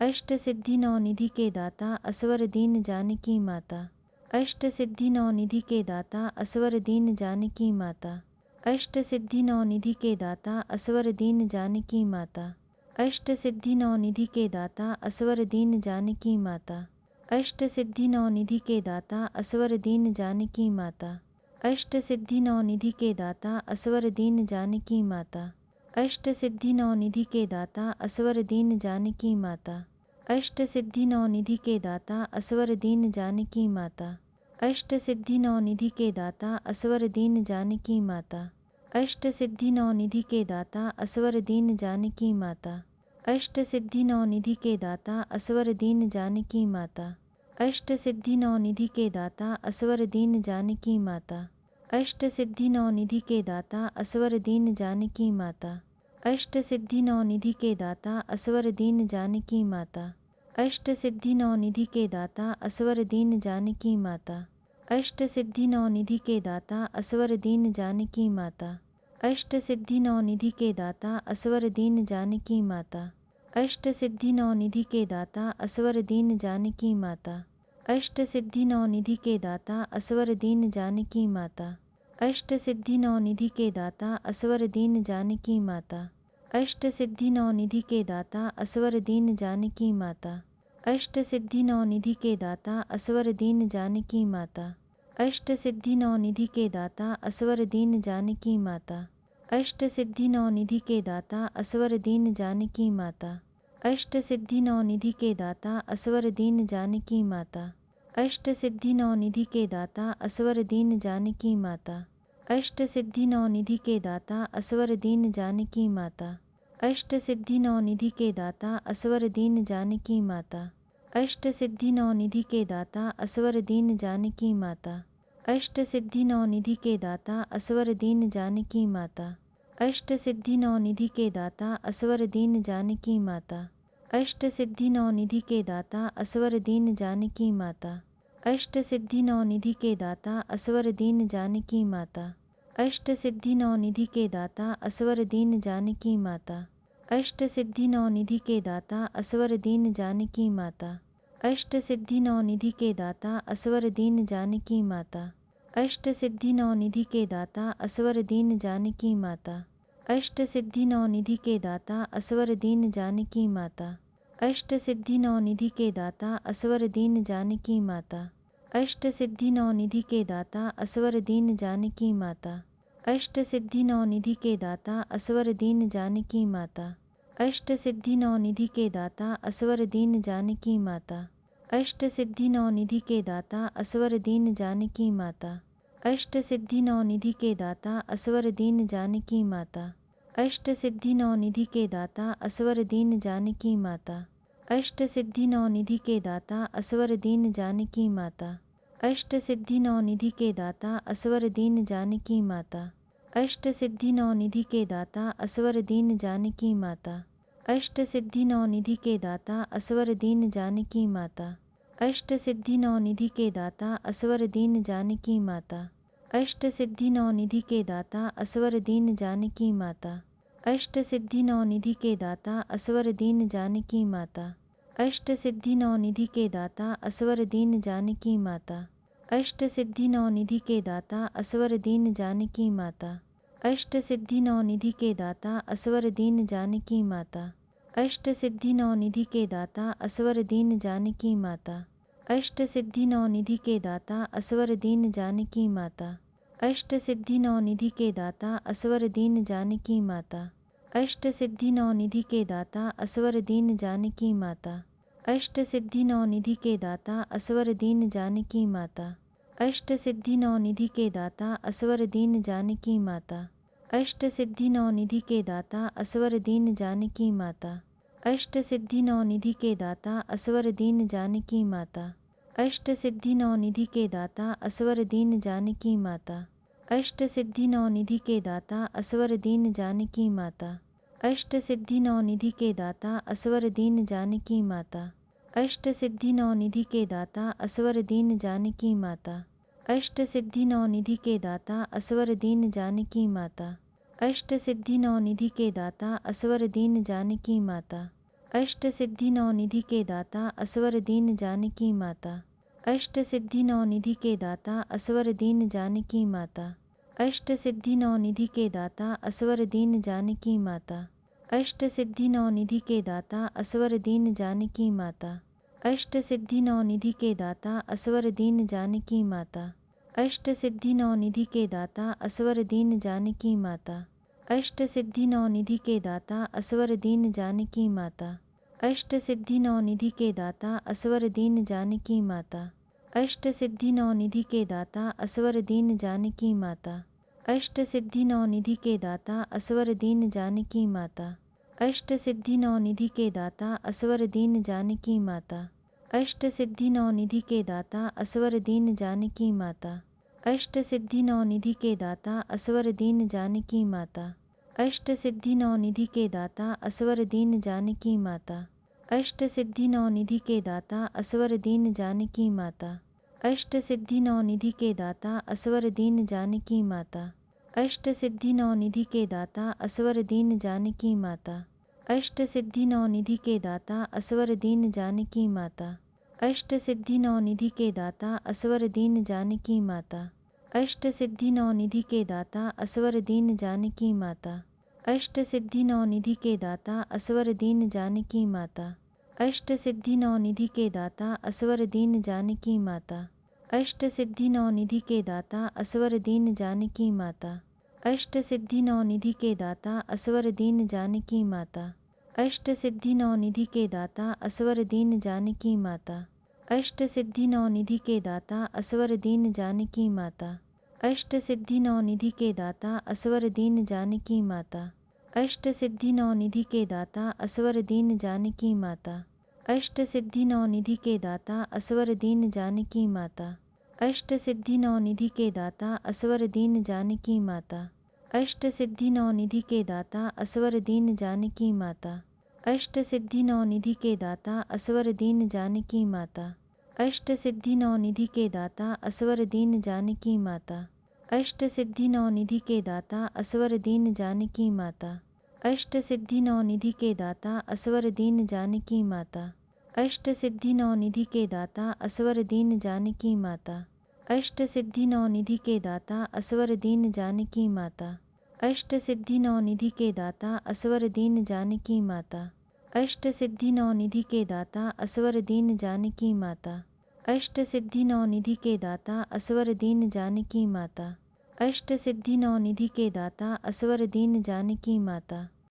अष्ट सिद्धि नौ निधि के दाता असवर दीन जानकी माता। अष्ट सिद्धि नौ निधि के दाता असवर दीन जानकी माता। अष्ट सिद्धि नौ निधि के दाता असवर दीन जानकी माता। अष्ट सिद्धि नौ निधि के दाता असवर दीन जानकी माता। अष्ट सिद्धि नौ निधि के दाता असवर दीन जानकी माता। अष्ट सिद्धि नौ निधि के दाता असवर दीन जानकी माता। अष्ट सिद्धि नौ निधि के दाता असवर दीन जानकी माता। अष्ट सिद्धि नौ निधि के दाता असवर दीन जानकी माता। अष्ट सिद्धि नौ निधि के दाता असवर दीन जानकी माता। अष्ट सिद्धि नौ निधि के दाता असवर दीन जानकी माता। अष्ट सिद्धि नौ निधि के दाता असवर दीन जानकी माता। अष्ट सिद्धि नौ निधि के दाता असवर दीन जानकी माता। अष्ट सिद्धि नौ निधि के दाता असवर दीन जानकी माता। अष्ट सिद्धि नौ निधि के दाता असवर दीन जानकी माता। अष्ट सिद्धि नौ निधि के दाता असवर दीन जानकी माता। अष्ट सिद्धि नौ निधि के दाता असवर दीन जानकी माता। अष्ट सिद्धि नौ निधि के दाता असवर दीन जानकी माता। अष्ट सिद्धि नौ निधि के दाता असवर दीन जानकी माता। अष्ट सिद्धि नौ निधि के दाता असवर दीन जानकी माता। अष्ट सिद्धि नौ निधि के दाता असवर दीन जानकी माता। अष्ट सिद्धि नौ निधि के दाता असवर दीन जानकी माता। अष्ट सिद्धि नौ निधि के दाता असवर दीन जानकी माता। अष्ट सिद्धि नौ निधि के दाता असवर दीन जानकी माता। अष्ट सिद्धि नौ निधि के दाता असवर दीन जानकी माता। अष्ट सिद्धि नौ निधि के दाता असवर दीन जानकी माता। अष्ट सिद्धि नौ निधि के दाता असवर दीन जानकी माता। अष्ट सिद्धि नौ निधि के दाता असवर दीन जानकी माता। अष्ट सिद्धि नौ निधि के दाता असवर दीन जानकी माता। अष्ट सिद्धि नौ निधि के दाता असवर दीन जानकी माता। अष्ट सिद्धि नौ निधि के दाता असवर दीन जानकी माता। अष्ट सिद्धि नौ निधि के दाता असवर दीन जानकी माता। अष्ट सिद्धि नौ निधि के दाता असवर दीन जानकी माता। अष्ट सिद्धि नौ निधि के दाता असवर दीन जानकी माता। अष्ट सिद्धि नौ निधि के दाता असवर दीन जानकी माता। अष्ट सिद्धि नौ निधि के दाता असवर दीन जानकी माता। अष्ट सिद्धि नौ निधि के दाता असवर दीन जानकी माता। अष्ट सिद्धि नौ निधि के दाता असवर दीन जानकी माता। अष्ट सिद्धि नौ निधि के दाता असवर दीन जानकी माता। अष्ट सिद्धि नौ निधि के दाता असवर दीन जानकी माता। अष्ट सिद्धि नौ निधि के दाता असवर दीन जानकी माता। अष्ट सिद्धि नौ निधि के दाता असवर दीन जानकी माता। अष्ट सिद्धि नौ निधि के दाता असवर दीन जानकी माता। अष्ट सिद्धि नौ निधि के दाता असवर दीन जानकी माता। अष्ट सिद्धि नौ निधि के दाता असवर दीन जानकी माता। अष्ट सिद्धि नौ निधि के दाता असवर दीन जानकी माता। अष्ट सिद्धि नौ निधि के दाता असवर दीन जानकी माता। अष्ट सिद्धि नौ निधि के दाता असवर दीन जानकी माता। अष्ट सिद्धि नौ निधि के दाता असवर दीन जानकी माता। अष्ट सिद्धि नौ निधि के दाता असवर दीन जानकी माता। अष्ट सिद्धि नौ निधि के दाता असवर दीन जानकी माता। अष्ट सिद्धि नौ निधि के दाता असवर दीन जानकी माता। अष्ट सिद्धि नौ निधि के दाता असवर दीन जानकी माता। अष्ट सिद्धि नौ निधि के दाता असवर दीन जानकी माता। अष्ट सिद्धि नौ निधि के दाता असवर दीन जानकी माता। अष्ट सिद्धि नौ निधि के दाता असवर दीन जानकी माता। अष्ट सिद्धि नौ निधि के दाता असवर दीन जानकी माता। अष्ट सिद्धि नौ निधि के दाता असवर दीन जानकी माता। अष्ट सिद्धि नौ निधि के दाता असवर दीन जानकी माता। अष्ट सिद्धि नौ निधि के दाता असवर दीन जानकी माता। अष्ट सिद्धि नौ निधि के दाता असवर दीन जानकी माता। अष्ट सिद्धि नौ निधि के दाता असवर दीन जानकी माता। अष्ट सिद्धि नौ निधि के दाता असवर दीन जानकी माता। अष्ट सिद्धि नौ निधि के दाता असवर दीन जानकी माता। अष्ट सिद्धि नौ निधि के दाता असवर दीन जानकी माता। अष्ट सिद्धि नौ निधि के दाता असवर दीन जानकी माता। अष्ट सिद्धि नौ निधि के दाता असवर दीन जानकी माता। अष्ट सिद्धि नौ निधि के दाता असवर दीन जानकी माता। अष्ट सिद्धि नौ निधि के दाता असवर दीन जानकी माता। अष्ट सिद्धि नौ निधि के दाता असवर दीन जानकी माता। अष्ट सिद्धि नौ निधि के दाता असवर दीन जानकी माता। अष्ट सिद्धि नौ निधि के दाता असवर दीन जानकी माता। अष्ट सिद्धि नौ निधि के दाता असवर दीन जानकी माता। अष्ट सिद्धि नौ निधि के दाता असवर दीन जानकी माता। अष्ट सिद्धि नौ निधि के दाता असवर दीन जानकी माता। अष्ट सिद्धि नौ निधि के दाता असवर दीन जानकी माता। अष्ट सिद्धि नौ निधि के दाता असवर दीन जानकी माता। अष्ट सिद्धि नौ निधि के दाता असवर दीन जानकी माता। अष्ट सिद्धि नौ निधि के दाता असवर दीन जानकी माता। अष्ट सिद्धि नौ निधि के दाता असवर दीन जानकी माता। अष्ट सिद्धि नौ निधि के दाता असवर दीन जानकी माता। अष्ट सिद्धि नौ निधि के दाता असवर दीन जानकी माता। अष्ट सिद्धि नौ निधि के दाता असवर दीन जानकी माता। अष्ट सिद्धि नौ निधि के दाता असवर दीन जानकी माता। अष्ट सिद्धि नौ निधि के दाता असवर दीन जानकी माता। अष्ट सिद्धि नौ निधि के दाता असवर दीन जानकी माता। अष्ट सिद्धि नौ निधि के दाता असवर दीन जानकी माता। अष्ट सिद्धि नौ निधि के दाता असवर दीन जानकी माता। अष्ट सिद्धि नौ निधि के दाता असवर दीन जानकी माता। अष्ट सिद्धि नौ निधि के दाता असवर दीन जानकी माता। अष्ट सिद्धि नौ निधि के दाता असवर दीन जानकी माता। अष्ट सिद्धि नौ निधि के दाता असवर दीन जानकी माता। अष्ट सिद्धि नौ निधि के दाता असवर दीन जानकी माता। अष्ट सिद्धि नौ निधि के दाता असवर दीन जानकी माता। अष्ट सिद्धि नौ निधि के दाता असवर दीन जानकी माता। अष्ट सिद्धि नौ निधि के दाता असवर दीन जानकी माता। अष्ट सिद्धि नौ निधि के दाता असवर दीन जानकी माता। अष्ट सिद्धि नौ निधि के दाता असवर दीन जानकी माता। अष्ट सिद्धि नौ निधि के दाता असवर दीन जानकी माता। अष्ट सिद्धि नौ निधि के दाता असवर दीन जानकी माता। अष्ट सिद्धि नौ निधि के दाता असवर दीन जानकी माता। अष्ट सिद्धि नौ निधि के दाता असवर दीन जानकी माता। अष्ट सिद्धि नौ निधि के दाता असवर दीन जानकी माता। अष्ट सिद्धि नौ निधि के दाता असवर दीन जानकी माता। अष्ट सिद्धि नौ निधि के दाता असवर दीन जानकी माता। अष्ट सिद्धि नौ निधि के दाता असवर दीन जानकी माता। अष्ट सिद्धि नौ निधि के दाता असवर दीन जानकी माता। अष्ट सिद्धि नौ निधि के दाता असवर दीन जानकी माता। अष्ट सिद्धि नौ निधि के दाता असवर दीन जानकी माता। अष्ट सिद्धि नौ निधि के दाता असवर दीन जानकी माता। अष्ट सिद्धि नौ निधि के दाता असवर दीन जानकी माता।